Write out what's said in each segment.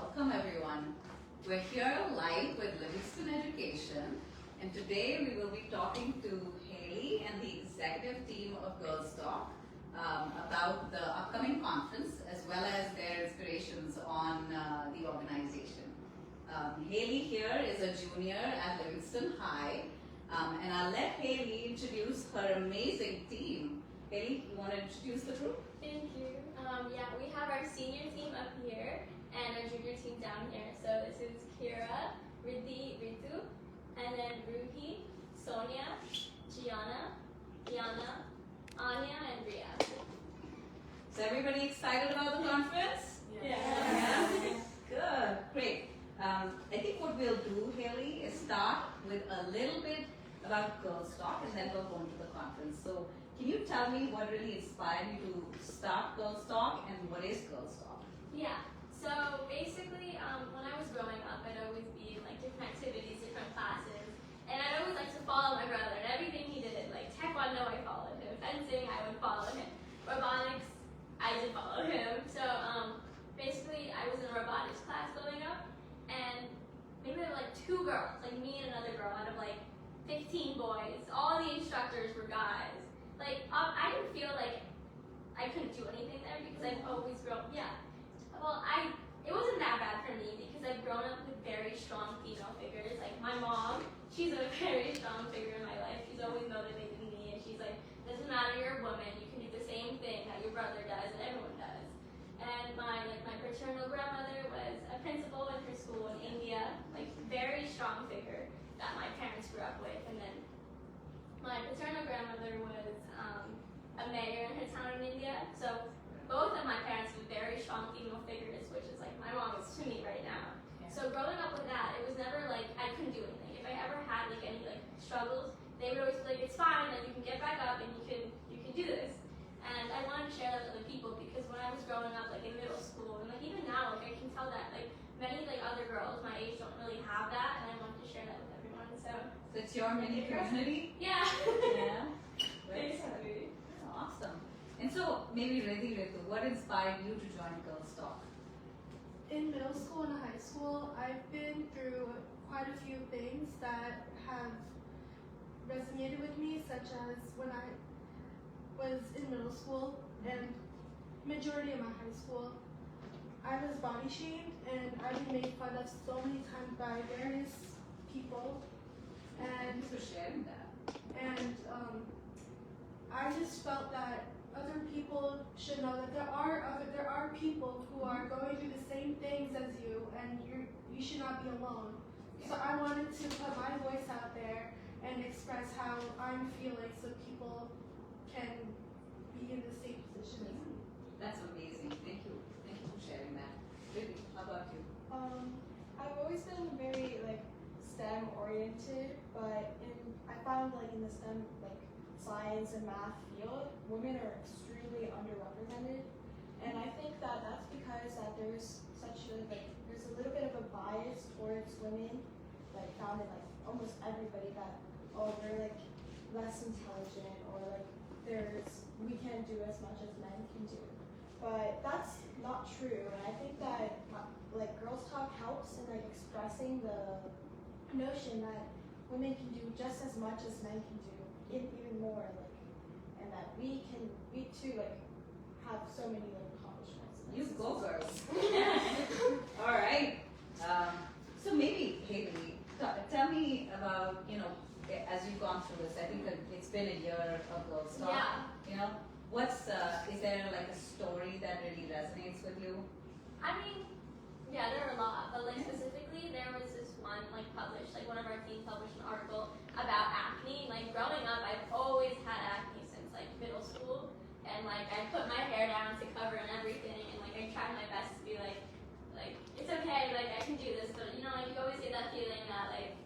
Welcome everyone. We're here live with Livingston Education, and today we will be talking to Hailey and the executive team of Girlstawk about the upcoming conference as well as their inspirations on the organization. Hailey here is a junior at Livingston High, and I'll let Hailey introduce her amazing team. Hailey, you want to introduce the group? Thank you. Yeah, we have our senior team up here and our junior team down here. So this is Kira, Ritu, and then Ruhi, Sonia, Gianna, Anya, and Ria. Is everybody excited about the conference? Yeah. Good, great. I think what we'll do, Hailey, is start with a little bit about Girlstawk and then we'll go into the conference. So can you tell me what really inspired you to start Girlstawk and what is Girlstawk? Yeah. So basically, when I was growing up, I'd always be in like different activities, different classes, and I'd always like to follow my brother and everything he did. Like taekwondo, I followed him. Fencing, I would follow him. Robotics, I did follow him. So basically, I was in a robotics class growing up, and maybe there were like 2 girls, like me and another girl, out of like 15 boys. All the instructors were guys. Like I didn't feel like I couldn't do anything there because I've always grown. Yeah. Well, it wasn't that bad for me because I've grown up with very strong female figures. Like my mom, she's a very strong figure in my life. She's always motivated me, and she's like, doesn't matter, you're a woman, you can do the same thing that your brother does and everyone does. And my paternal grandmother was a principal in her school in India, like very strong figure that my parents grew up with. And then my paternal grandmother was a mayor in her town in India. So both of my parents were very strong female figures, which is like my mom is to me right now. Yeah. So growing up with that, it was never like I couldn't do anything. If I ever had like any like struggles, they would always be like, it's fine, like you can get back up and you can do this. And I wanted to share that with other people because when I was growing up like in middle school and like even now, like I can tell that like many like other girls my age don't really have that, and I wanted to share that with everyone. So it's your mini community? Yeah. Yeah. Basically. Awesome. And so maybe Ritu, what inspired you to join Girlstawk? In middle school and high school, I've been through quite a few things that have resonated with me, such as when I was in middle school and majority of my high school, I was body shamed and I've been made fun of so many times by various people. And Thanks for sharing that. And I just felt that other people should know that there are people who are going through the same things as you, and you should not be alone. Yeah. So I wanted to put my voice out there and express how I'm feeling, so people can be in the same position as me. That's amazing. Thank you for sharing that. Ritu, how about you? I've always been very like STEM oriented, but I found like in the STEM like science and math field, women are extremely underrepresented, and I think that that's because that there's a little bit of a bias towards women, like found in like almost everybody, that they're like less intelligent, or like we can't do as much as men can do. But that's not true, and I think that like Girlstawk helps in like expressing the notion that women can do just as much as men can do, even more, like, and that we too like have so many like accomplishments. You go, girls. All right. So maybe Hailey, tell me about, as you've gone through this. I think that it's been a year of Girlstawk. Yeah. Is there like a story that really resonates with you? I mean, yeah, there are a lot, but like specifically, there was this one like published, like one of our team published an article about acne. Like growing up, I've always had acne since like middle school, and like I put my hair down to cover and everything, and like I tried my best to be like it's okay, like I can do this, but like you always get that feeling that like,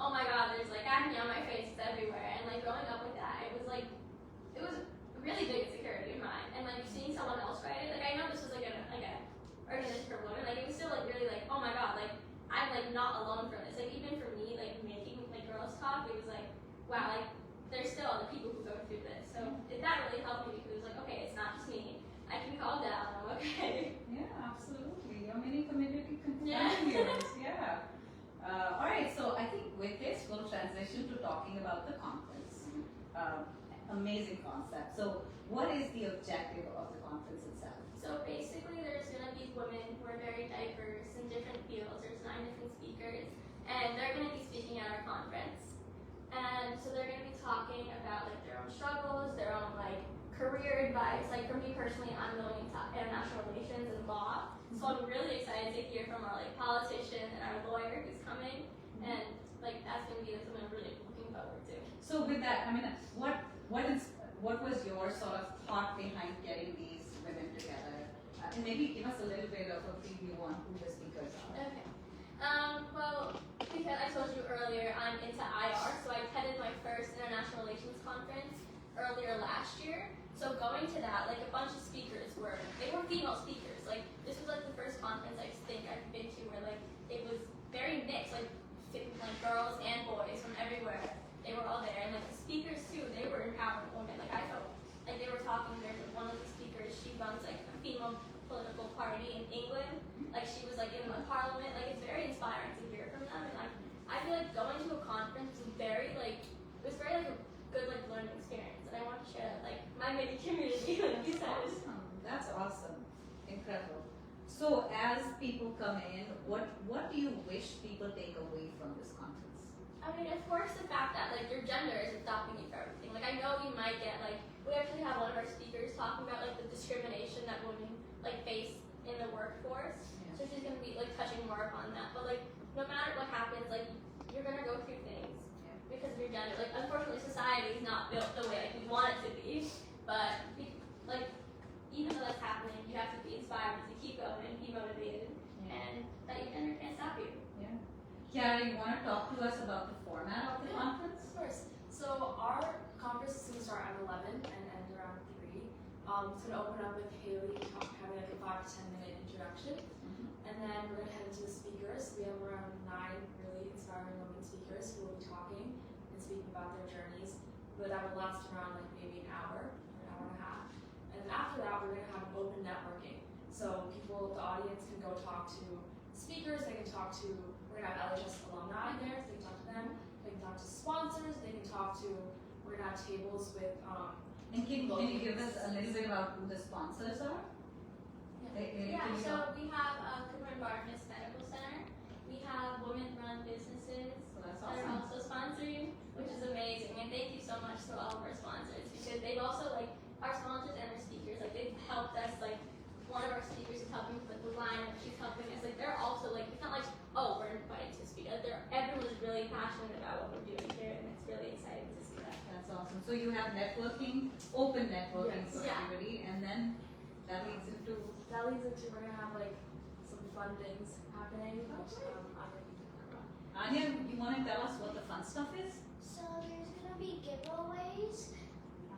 oh my god, there's like acne on my face, it's everywhere, and like growing up with that, it was a really big insecurity of mine, and like seeing someone else write it, like I know this was like a organization for women, like it was still like really like, oh my god, like I'm like not alone for this. Like even for me, like making like Girlstawk, it was like, wow, like there's still other people who go through this. So that really helped me because it was like, okay, it's not just me. I can calm down. I'm okay. Yeah, absolutely. Your mini community concept. So what is the objective of the conference itself? So basically, there's going to be women who are very diverse in different fields. There's 9 different speakers, and they're going to be speaking at our conference. And so they're going to be talking about like their own struggles, their own like career advice. Like for me personally, I'm going into international relations and law, so I'm really excited to hear from our like politician and our lawyer who's coming, and like that's going to be something I'm really looking forward to. So with that, I mean, what was your sort of thought behind getting these women together? And maybe give us a little bit of a preview on who the speakers are. Okay. Well, because I told you earlier, I'm into IR, so I attended my first international relations conference earlier last year. So going to that, like a bunch of speakers were female speakers. Like this was like the first conference I think I've been to where like it was very mixed, like girls and boys from everywhere. They were all there, and like the speakers too, they were empowering women. Like I felt like they were talking. There's like, one of the speakers, she runs like a female political party in England. Like she was like in the parliament. Like it's very inspiring to hear from them, and I feel like going to a conference was very like a good like learning experience, and I want to share that like my mini community like you said. That's awesome, incredible. So as people come in, what do you wish people take away from this conference? I mean, of course, the fact that like your gender isn't stopping you for everything. Like I know you might get like we actually have one of our speakers talking about like the discrimination that women like face in the workforce. Yeah. So she's gonna be like touching more upon that. But like no matter what happens, like you're gonna go through things because of your gender. Like unfortunately, society is not built the way like we want it to be. But like even though that's happening, you have to be inspired to keep going and be motivated, and that your gender can't stop you. Yeah. Kiara, you want to talk to us about the format of the conference? Of course. So our conference is going to start at 11 and end around 3. It's going to open up with Hailey having like a 5 to 10 minute introduction. And then we're going to head into the speakers. We have around 9 really inspiring women speakers who will be talking and speaking about their journeys. But that will last around like maybe an hour or an hour and a half. And then after that, we're going to have open networking. So people, the audience can go talk to speakers, they can talk to, we're going to have LHS alumni there, so they can talk to them. They can talk to sponsors, they can talk to, we're going to have tables with, And can you give us a little bit about who the sponsors are? Yeah, so we have Cooper and Barness Medical Center. We have women-run businesses So that's that are awesome. also sponsoring, which is amazing. And thank you so much to all of our sponsors because they've also like our sponsors and our speakers, like they've helped us. Like one of our speakers is helping with the lineup. She's helping us. Like they're also like it's not like oh we're invited to speak. Like everyone's really passionate about what we're doing here, and it's really exciting to see that. That's awesome. So you have networking, open networking Yes. for Yeah. everybody, and then that leads into we're going to have like some fun things happening, which I'm going to talk about. Anya, you want to tell us what the fun stuff is? So there's gonna be giveaways.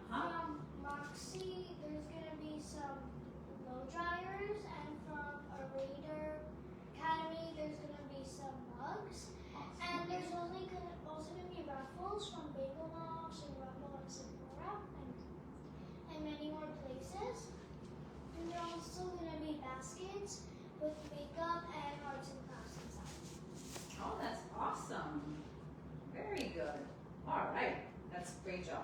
From Moxie, there's gonna be some blow dryers, and from a Raider Academy, there's gonna be some mugs. And there's also gonna be raffles from Bagel Moms and Rumble and Sephora and many more places. And there's also gonna be baskets with makeup and arts and crafts inside. Oh, that's awesome. Very good. All right, that's a great job.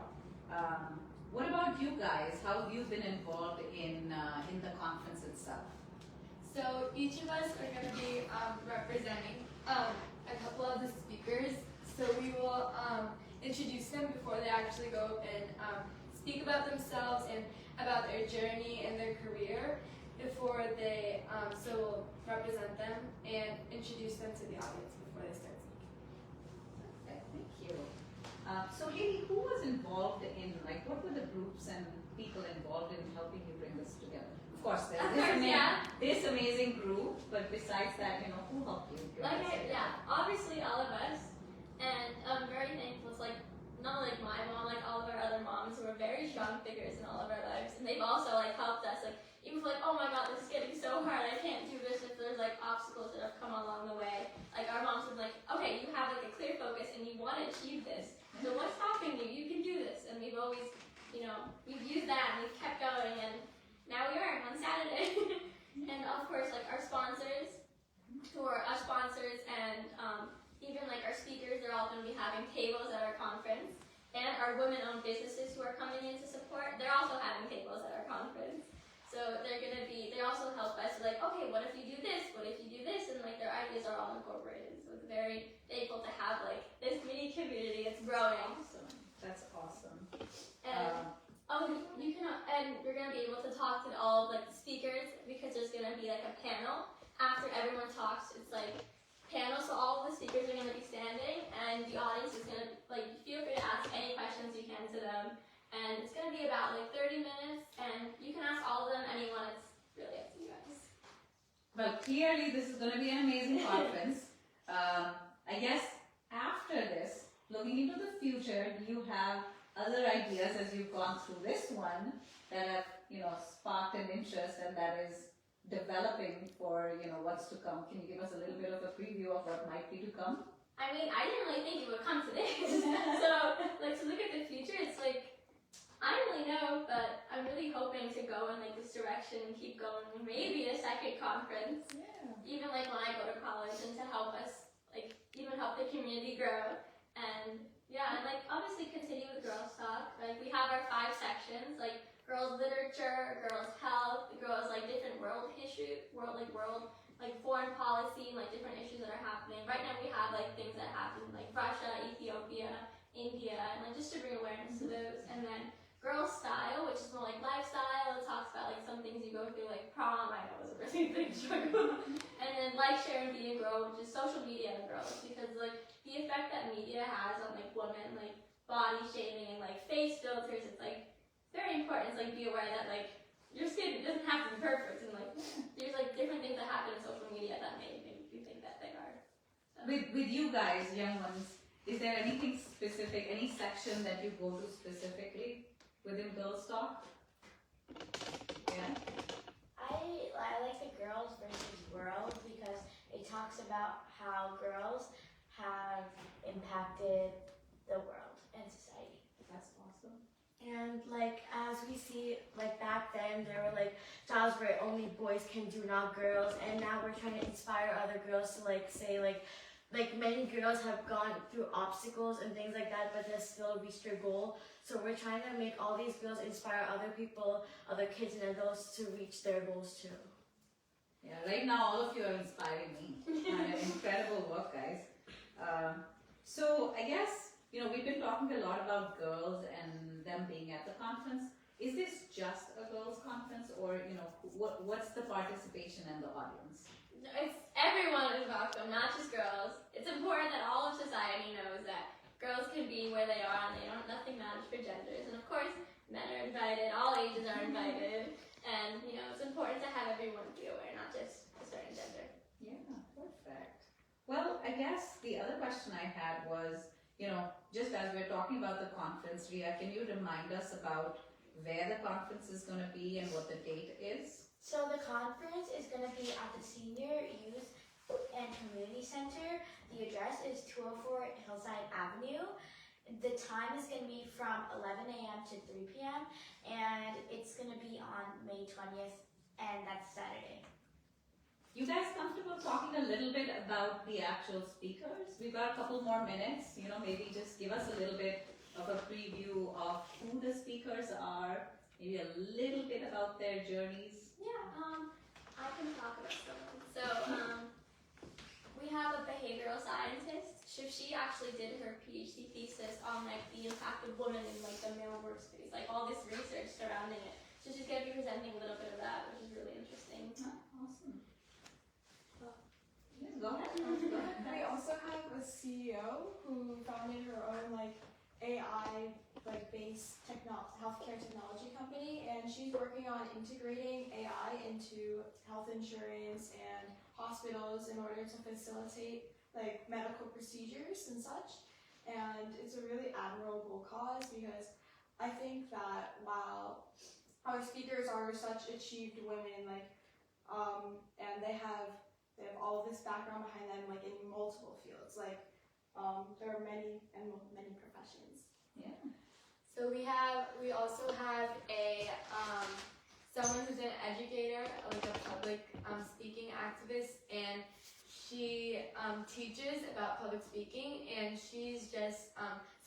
What about you guys? How have you been involved in the conference itself? So each of us are going to be representing a couple of the speakers. So we will introduce them before they actually go and speak about themselves and about their journey and their career before they, so we'll represent them and introduce them to the audience before they start speaking. Okay, thank you. So Hailey, who was involved in, like, what were the groups and people involved in helping you bring this together? Of course, this amazing group, but besides that, who helped you? Obviously all of us, and I'm very thankful. It's like not like my mom, like all of our other moms who are very strong figures in all of our lives, and they've also like helped us. Like even like, oh my God, this is getting so hard. I can't do this. If there's like obstacles that have come along the way, like our moms would be like, okay, you have like a clear focus and you want to achieve this. So what's stopping you? You can do this. And we've always, we've used that and we've kept going, and now we are on Saturday. And of course, like our sponsors, who are our sponsors, and even like our speakers, they're all going to be having tables at our conference. and our women-owned businesses who are coming in to support, they're also having tables at our conference. So they also help us like, okay, what if you do this? What if you do this? And like their ideas are all incorporated. So it's very thankful to have like this mini community. It's growing. Awesome. That's awesome. And you can, and you're gonna be able to talk to all of like the speakers because there's gonna be like a panel after everyone talks. It's like panel, so all of the speakers are gonna be standing, and the audience is gonna like feel free to ask any questions you can to them. And it's going to be about like 30 minutes, and you can ask all of them anyone. It's really up to you guys. Well, clearly this is going to be an amazing conference. I guess after this, looking into the future, do you have other ideas as you've gone through this one that have, sparked an interest and that is developing for, what's to come? Can you give us a little bit of a preview of what might be to come? I mean, I didn't really think it would come to this. So, like, to look at the future, it's like, I don't really know, but I'm really hoping to go in like this direction and keep going. Maybe a second conference. Yeah. Even like when I go to college, and to help us, like even help the community grow. And yeah, and like obviously continue with Girlstawk. Like we have our 5 sections, like girls literature, girls health, girls like different world history, world like foreign policy, like different issues that are happening. Right now we have like things that happen like Russia, Ethiopia, India, and like just to bring awareness to those. And then Girl Style, which is more like lifestyle. It talks about like some things you go through, like prom. I know was a really big struggle. And then Like, Share, and Be and Grow, which is social media and girls, because like the effect that media has on like women, like body shaming and like face filters, it's like very important to like be aware that like your skin doesn't have to be perfect, and like there's like different things that happen in social media that may make you think that they are. So. With you guys, young ones, is there anything specific, any section that you go to specifically within Girlstawk? Yeah. I like the girls versus world because it talks about how girls have impacted the world and society. That's awesome. And like as we see, like back then there were like jobs where only boys can do, not girls, and now we're trying to inspire other girls to like say like many girls have gone through obstacles and things like that, but they still reached their goal. So we're trying to make all these girls inspire other people, other kids and adults to reach their goals too. Yeah, right now all of you are inspiring me. Incredible work, guys. So I guess, we've been talking a lot about girls and them being at the conference. Is this just a girls' conference, or, what's the participation and the audience? It's everyone is welcome, not just girls. It's important that all of society knows that girls can be where they are and nothing matters for genders. And of course, men are invited, all ages are invited. And, it's important to have everyone be aware, not just a certain gender. Yeah, perfect. Well, I guess the other question I had was, just as we're talking about the conference, Ria, can you remind us about where the conference is going to be and what the date is? So the conference is going to be at the Senior Youth and Community Center. The address is 204 Hillside Avenue. The time is going to be from 11 a.m. to 3 p.m. and it's going to be on May 20th, and that's Saturday. You guys comfortable talking a little bit about the actual speakers? We've got a couple more minutes, maybe just give us a little bit of a preview of who the speakers are, maybe a little bit about their journeys. Yeah, I can talk about someone. So, we have a behavioral scientist. So she actually did her PhD thesis on like the impact of women in like the male workspace, like all this research surrounding it. So she's going to be presenting a little bit of that, which is really interesting. Awesome. Yes, go ahead. We also have a CEO who founded her own AI based healthcare technology company, and she's working on integrating AI into health insurance and hospitals in order to facilitate medical procedures and such. And it's a really admirable cause because I think that while our speakers are such achieved women, and they have all of this background behind them in multiple fields, there are many professions. Yeah. So we also have someone who's an educator, like a public speaking activist, and she teaches about public speaking, and she's just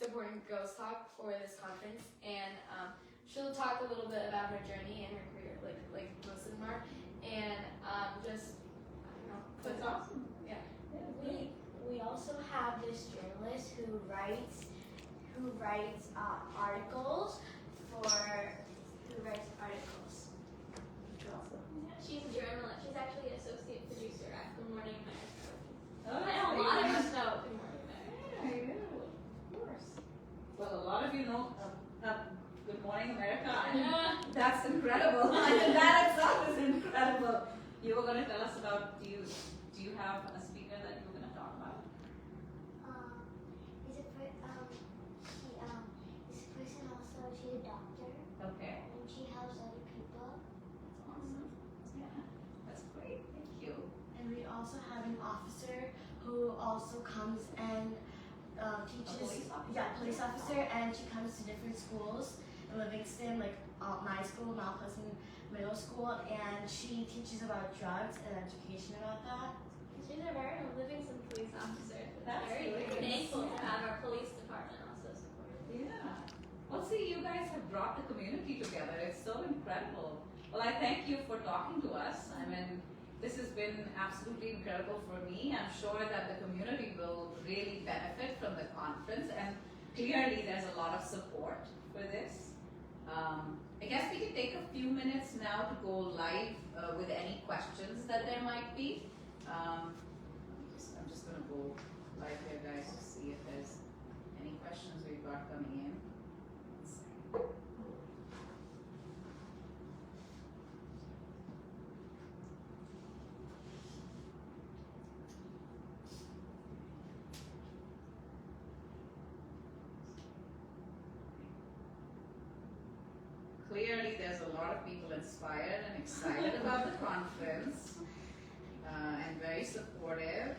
supporting Girlstawk for this conference. And she'll talk a little bit about her journey and her career, like most of them are, and just I don't know. That's awesome. Yeah. We also have this journalist who writes articles. She's a journalist. She's actually an associate producer at Good Morning America. Oh, I know a lot of us know Good Morning America. Yeah, yeah, of course. Well, a lot of you know Good Morning America. That's incredible. I mean, that itself is incredible. You were going to tell us about, do you have a speaker that you were going to talk about? This person also, she's a doctor, Okay. and she helps other people. That's awesome. Yeah, that's great. Thank you. And we also have an officer who also comes and teaches. police officer? Yeah, police officer, and she comes to different schools in Livingston, like my school, Mount Pleasant Middle School, and she teaches about drugs and education about that. She's a very Livingston police officer. That's Very great. thankful to have our police department also supported. Yeah. Well, see, you guys have brought the community together. It's so incredible. Well, I thank you for talking to us. I mean, this has been absolutely incredible for me. I'm sure that the community will really benefit from the conference, and clearly there's a lot of support for this. I guess we can take a few minutes now to go live with any questions that there might be. I'm just going to go live here, guys, to see if there's any questions we've got coming in. Clearly, there's a lot of people inspired and excited about the conference and very supportive.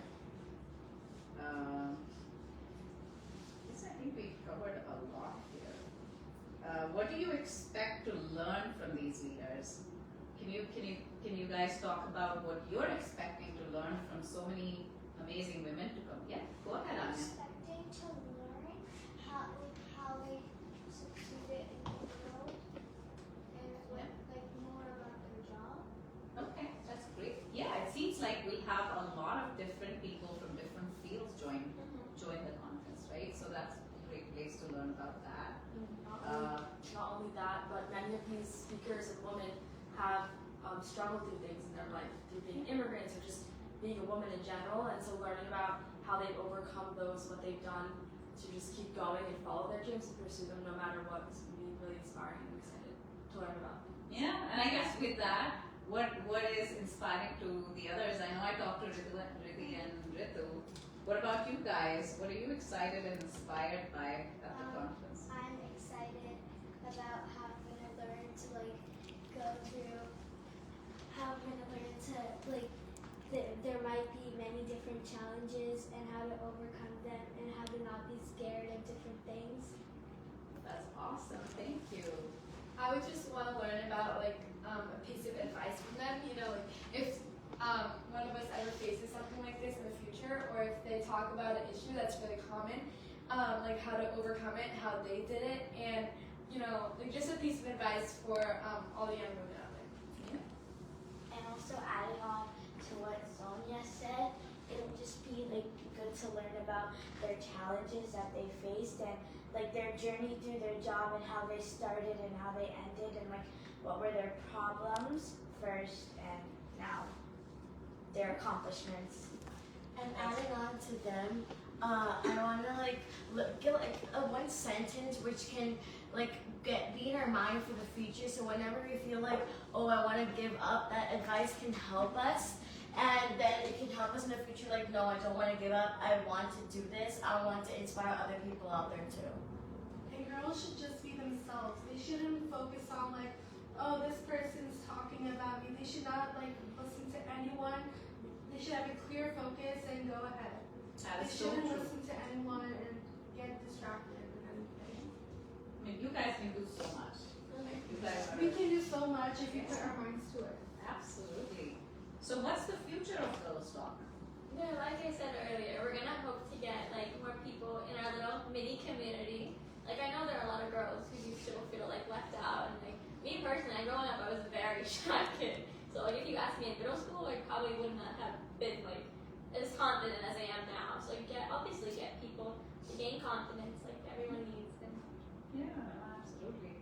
Yes, I think we've covered a lot here. What do you expect to learn from these leaders? Can you guys talk about what you're expecting to learn from so many amazing women to come? Yeah, go ahead, I'm Anya. expecting to learn how they succeeded in the world and what, like more about their job. Okay, that's great. Yeah, it seems like we'll have a lot of different people from different fields join the conference, right? So that's a great place to learn about that. Not only that, but many of these speakers and women have struggled through things in their life, through being immigrants or just being a woman in general, and so learning about how they've overcome those, what they've done to just keep going and follow their dreams and pursue them no matter what is going to be really inspiring and excited to learn about. Yeah, and I guess with that, what is inspiring to the others? I know I talked to Riddhi and Ritu. What about you guys? What are you excited and inspired by at the conference? I'm excited about how I'm gonna learn to like go through how I'm gonna learn to like there might be many different challenges and how to overcome them and how to not be scared of different things. That's awesome. Thank you. I would just want to learn about like a piece of advice from them. You know, like if one of us ever faces something like this in the future, or if they talk about an issue that's really common, like how to overcome it, how they did it, and you know, like just a piece of advice for all the young women out there. And also adding on to what Sonia said, it would just be like good to learn about their challenges that they faced and like their journey through their job and how they started and how they ended and like what were their problems first and now their accomplishments. And adding on to them, I want to like get like a one sentence which can like be in our mind for the future. So whenever we feel like, oh, I want to give up, that advice can help us. And then it can help us in the future. Like, no, I don't want to give up. I want to do this. I want to inspire other people out there too. And girls should just be themselves. They shouldn't focus on like, oh, this person's talking about me. They should not like listen to anyone. They should have a clear focus and go ahead. That They is so shouldn't true. listen to anyone and get distracted and anything. I mean, you guys can do so much. You guys are We can do so much if we put our minds to it. absolutely. So what's the future of Girlstawk? Yeah, like I said earlier, we're gonna hope to get like more people in our little mini community. Like I know there are a lot of girls who do still feel like left out, and like me personally, growing up, I was a very shy kid. So like if you asked me in middle school, I probably would not have been like as confident as I am now. So like obviously get people to gain confidence, like everyone needs them. Yeah, absolutely.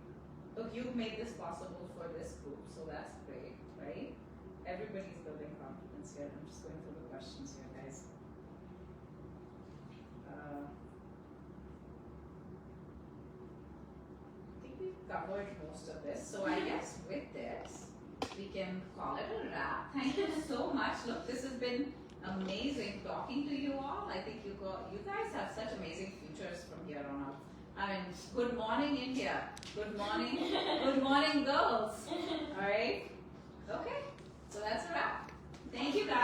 Look, you've made this possible for this group, so that's great, right? Everybody's building confidence here. I'm just going through the questions here, guys. I think we've covered most of this. So I guess with this, we can call it a wrap. Thank you so much. Look, this has been amazing talking to you all. I think you guys have such amazing futures from here on out. I mean, good morning, India. Good morning, girls. All right. Okay. So that's a wrap. Thank you, guys.